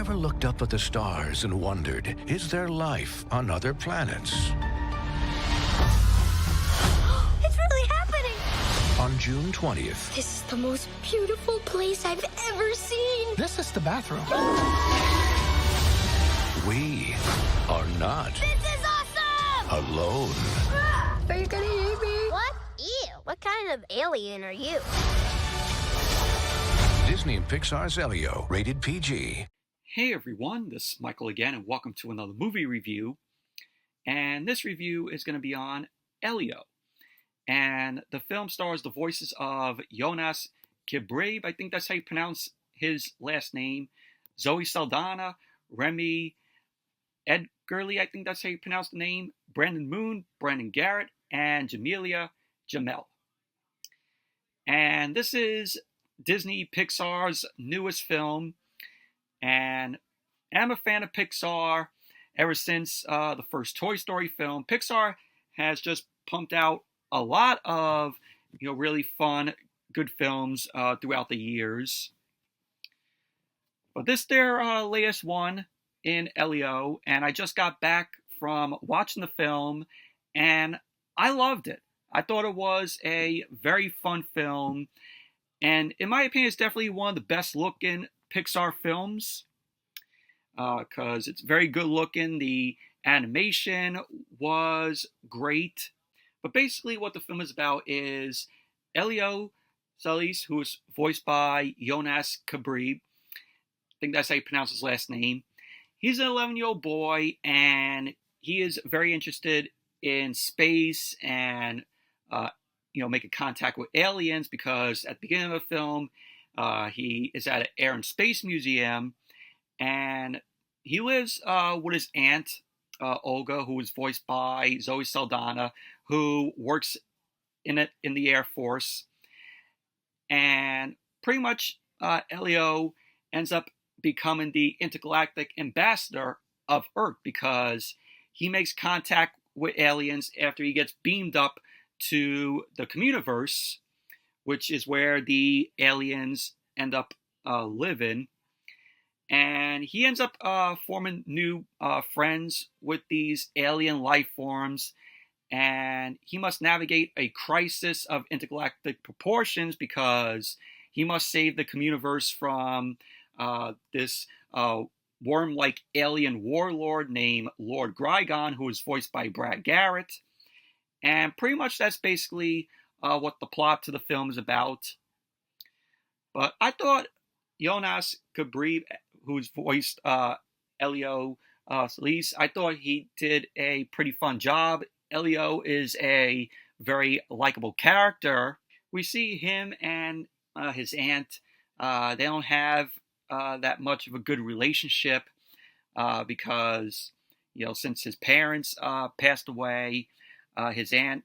ever looked up at the stars and wondered, is there life on other planets? It's really happening! On June 20th... This is the most beautiful place I've ever seen! This is the bathroom. We are not... This is awesome! Alone. Are you gonna eat me? What? Ew. What kind of alien are you? Disney and Pixar's Elio, rated PG. Hey everyone, this is Michael again, and welcome to another movie review. And this review is going to be on Elio. And the film stars the voices of Yonas Kibreab, I think that's how you pronounce his last name, Zoe Saldaña, Remy Edgerly, I think that's how you pronounce the name, Brandon Moon, Brandon Garrett, and Jameela Jamil. And this is Disney Pixar's newest film, and I'm a fan of Pixar ever since the first Toy Story film. Pixar has just pumped out a lot of really fun, good films throughout the years. But this their latest one in Elio, and I just got back from watching the film, and I loved it. I thought it was a very fun film. And in my opinion, it's definitely one of the best looking Pixar films because it's very good looking. The animation was great. But basically what the film is about is Elio Solis, who is voiced by Yonas Kibreab. I think that's how you pronounce his last name. He's an 11-year-old boy, and he is very interested in space and making contact with aliens, because at the beginning of the film, he is at an air and space museum, and he lives with his aunt, Olga, who is voiced by Zoe Saldaña, who works in the Air Force. And pretty much Elio ends up becoming the intergalactic ambassador of Earth, because he makes contact with aliens after he gets beamed up to the Communiverse, which is where the aliens end up living. And he ends up forming new friends with these alien life forms, and he must navigate a crisis of intergalactic proportions because he must save the Communiverse from this worm-like alien warlord named Lord Grygon, who is voiced by Brad Garrett. And pretty much that's basically what the plot to the film is about. But I thought Yonas Kibreab, who's voiced Elio Solis, I thought he did a pretty fun job. Elio is a very likable character. We see him and his aunt. They don't have that much of a good relationship because, since his parents passed away, his aunt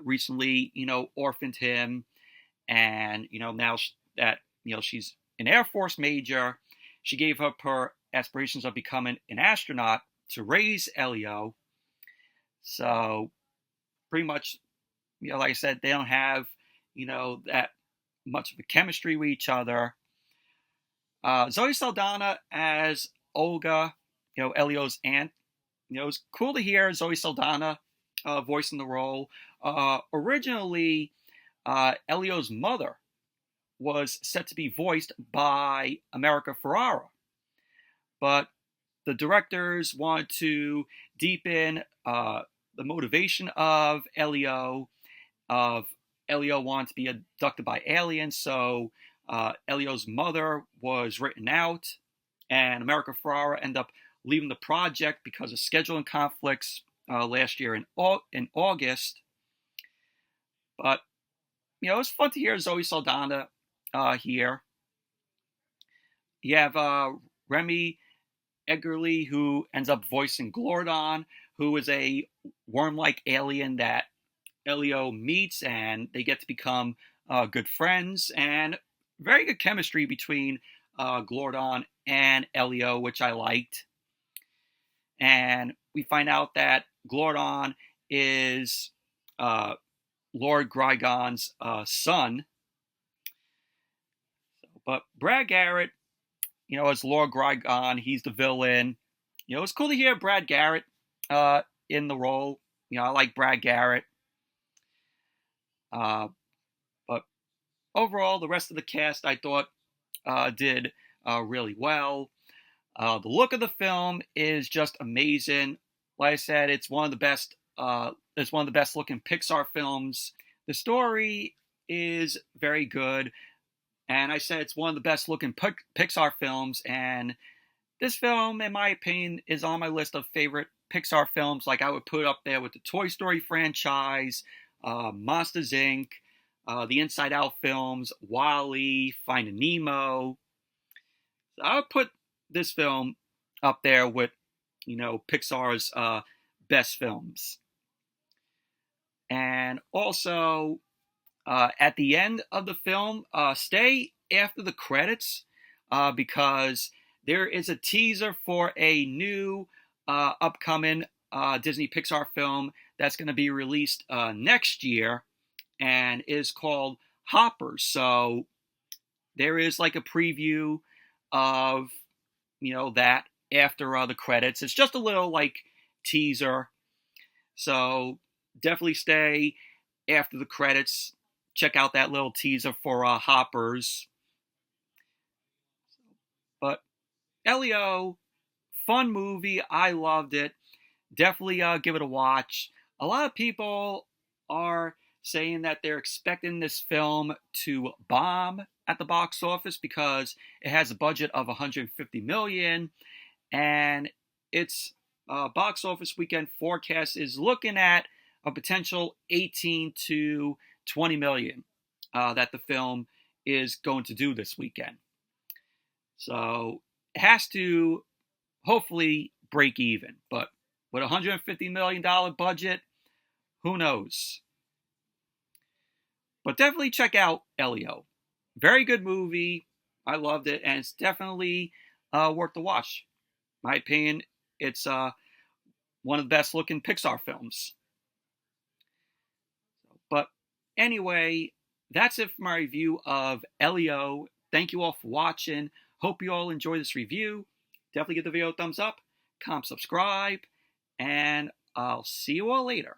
recently, orphaned him, and now that she's an Air Force major, she gave up her aspirations of becoming an astronaut to raise Elio. So pretty much, like I said, they don't have that much of a chemistry with each other. Zoe Saldaña as Olga, Elio's aunt. It's cool to hear Zoe Saldaña voicing the role. Originally, Elio's mother was set to be voiced by America Ferrara, but the directors wanted to deepen the motivation of Elio wanted to be abducted by aliens, so Elio's mother was written out, and America Ferrara ended up leaving the project because of scheduling conflicts last year in August. But it's fun to hear Zoe Saldaña here. You have Remy Edgerly, who ends up voicing Glordon, who is a worm-like alien that Elio meets, and they get to become good friends, and very good chemistry between Glordon and Elio, which I liked. And we find out that Glordon is Lord Grygon's son. But Brad Garrett, as Lord Grygon. He's the villain. It's cool to hear Brad Garrett in the role. I like Brad Garrett. But overall, the rest of the cast I thought did really well. The look of the film is just amazing. Like I said, it's one of the best. It's one of the best looking Pixar films. The story is very good, and I said it's one of the best looking Pixar films. And this film, in my opinion, is on my list of favorite Pixar films. Like, I would put it up there with the Toy Story franchise, Monsters Inc., the Inside Out films, WALL-E, Finding Nemo. So I would put this film up there with, Pixar's best films. And also, at the end of the film, stay after the credits because there is a teaser for a new upcoming Disney Pixar film that's going to be released next year and is called Hoppers. So there is like a preview of, that after the credits. It's just a little like teaser. So definitely stay after the credits. Check out that little teaser for Hoppers. But Elio, fun movie. I loved it. Definitely give it a watch. A lot of people are saying that they're expecting this film to bomb at the box office because it has a budget of $150 million, and its box office weekend forecast is looking at a potential 18 to 20 million that the film is going to do this weekend. So it has to hopefully break even, but with a $150 million budget, who knows? But definitely check out Elio. Very good movie. I loved it, and it's definitely worth the watch. In my opinion, it's one of the best looking Pixar films. But anyway, that's it for my review of Elio. Thank you all for watching. Hope you all enjoy this review. Definitely give the video a thumbs up, comment, subscribe, and I'll see you all later.